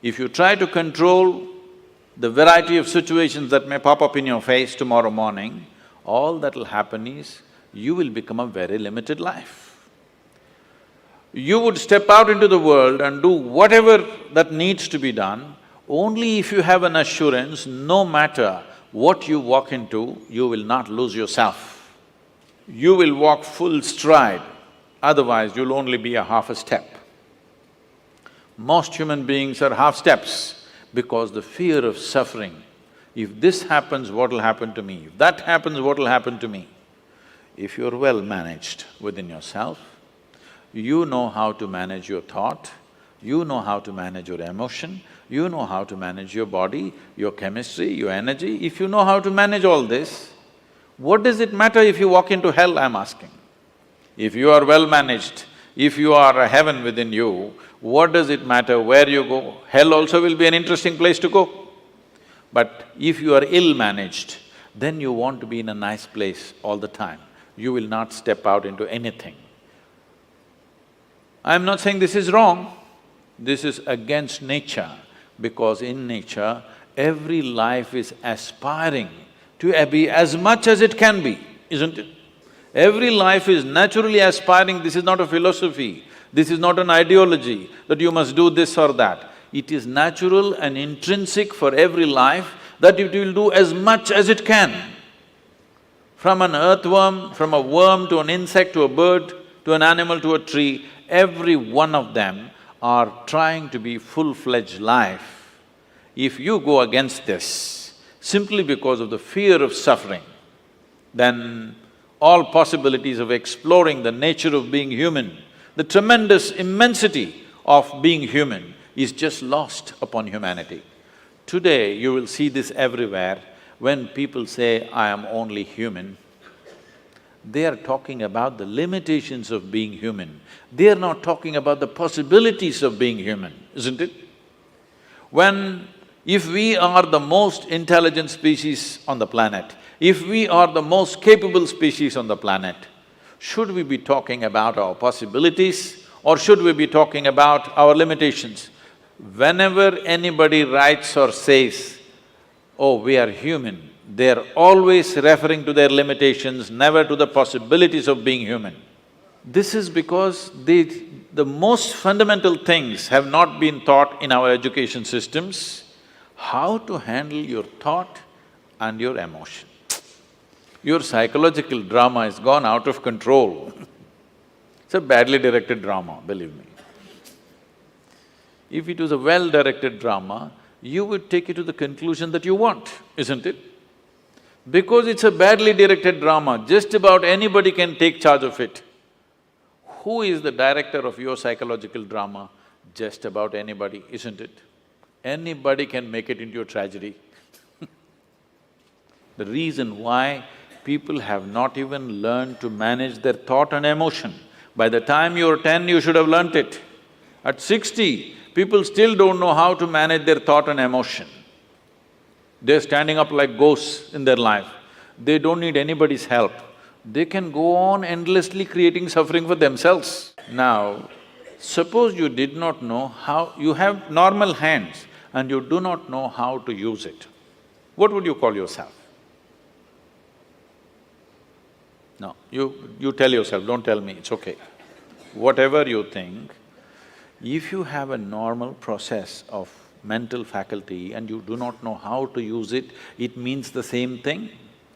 If you try to control the variety of situations that may pop up in your face tomorrow morning, all that'll happen is you will become a very limited life. You would step out into the world and do whatever that needs to be done only if you have an assurance, no matter what you walk into, you will not lose yourself. You will walk full stride, otherwise you'll only be a half a step. Most human beings are half steps because the fear of suffering. If this happens, what'll happen to me? If that happens, what'll happen to me? If you're well managed within yourself, you know how to manage your thought, you know how to manage your emotion, you know how to manage your body, your chemistry, your energy. If you know how to manage all this, what does it matter if you walk into hell, I'm asking? If you are well managed, if you are a heaven within you, what does it matter where you go? Hell also will be an interesting place to go. But if you are ill-managed, then you want to be in a nice place all the time. You will not step out into anything. I'm not saying this is wrong, this is against nature, because in nature, every life is aspiring to be as much as it can be, isn't it? Every life is naturally aspiring, this is not a philosophy, this is not an ideology that you must do this or that. It is natural and intrinsic for every life that it will do as much as it can. From an earthworm, from a worm to an insect to a bird, to an animal to a tree, every one of them are trying to be full-fledged life. If you go against this simply because of the fear of suffering, then all possibilities of exploring the nature of being human, the tremendous immensity of being human is just lost upon humanity. Today, you will see this everywhere. When people say, I am only human, they are talking about the limitations of being human. They are not talking about the possibilities of being human, isn't it? If we are the most intelligent species on the planet, if we are the most capable species on the planet, should we be talking about our possibilities or should we be talking about our limitations? Whenever anybody writes or says, oh, we are human, they're always referring to their limitations, never to the possibilities of being human. This is because the most fundamental things have not been taught in our education systems, how to handle your thought and your emotion. Your psychological drama has gone out of control. It's a badly directed drama, believe me. If it was a well-directed drama, you would take it to the conclusion that you want, isn't it? Because it's a badly directed drama, just about anybody can take charge of it. Who is the director of your psychological drama? Just about anybody, isn't it? Anybody can make it into a tragedy. The reason why people have not even learned to manage their thought and emotion. By the time you're 10, you should have learnt it. At 60, people still don't know how to manage their thought and emotion. They're standing up like ghosts in their life. They don't need anybody's help. They can go on endlessly creating suffering for themselves. Now, suppose you did not know how… you have normal hands and you do not know how to use it. What would you call yourself? No, you tell yourself, don't tell me, it's okay. Whatever you think, if you have a normal process of mental faculty and you do not know how to use it, it means the same thing,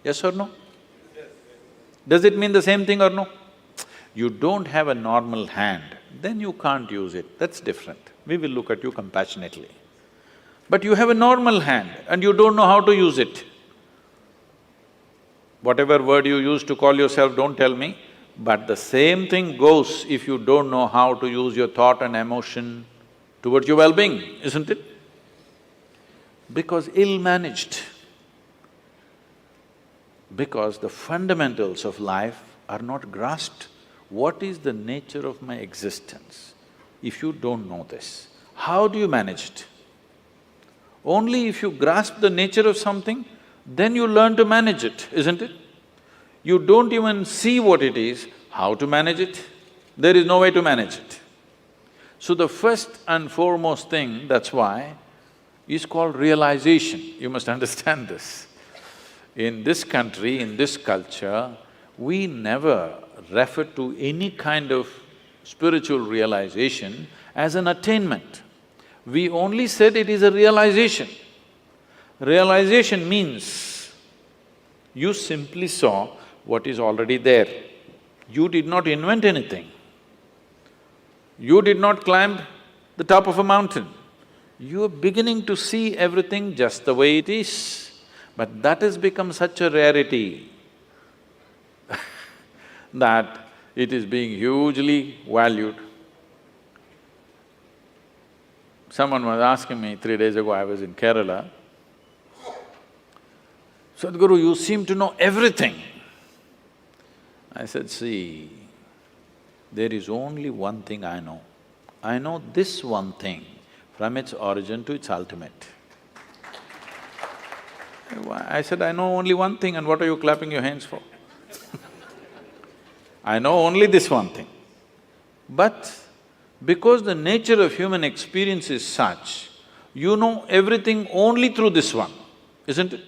yes or no? Does it mean the same thing or no? You don't have a normal hand, then you can't use it, that's different. We will look at you compassionately. But you have a normal hand and you don't know how to use it. Whatever word you use to call yourself, don't tell me, but the same thing goes if you don't know how to use your thought and emotion towards your well-being, isn't it? Because ill-managed. Because the fundamentals of life are not grasped. What is the nature of my existence? If you don't know this, how do you manage it? Only if you grasp the nature of something, then you learn to manage it, isn't it? You don't even see what it is, how to manage it? There is no way to manage it. So the first and foremost thing, that's why, is called realization. You must understand this. In this country, in this culture, we never refer to any kind of spiritual realization as an attainment. We only said it is a realization. Realization means you simply saw what is already there. You did not invent anything. You did not climb the top of a mountain. You are beginning to see everything just the way it is. But that has become such a rarity that it is being hugely valued. Someone was asking me 3 days ago, I was in Kerala, "Sadhguru, you seem to know everything." I said, "See, there is only one thing I know. I know this one thing from its origin to its ultimate." I said, "I know only one thing, and what are you clapping your hands for?" I know only this one thing. But because the nature of human experience is such, you know everything only through this one, isn't it?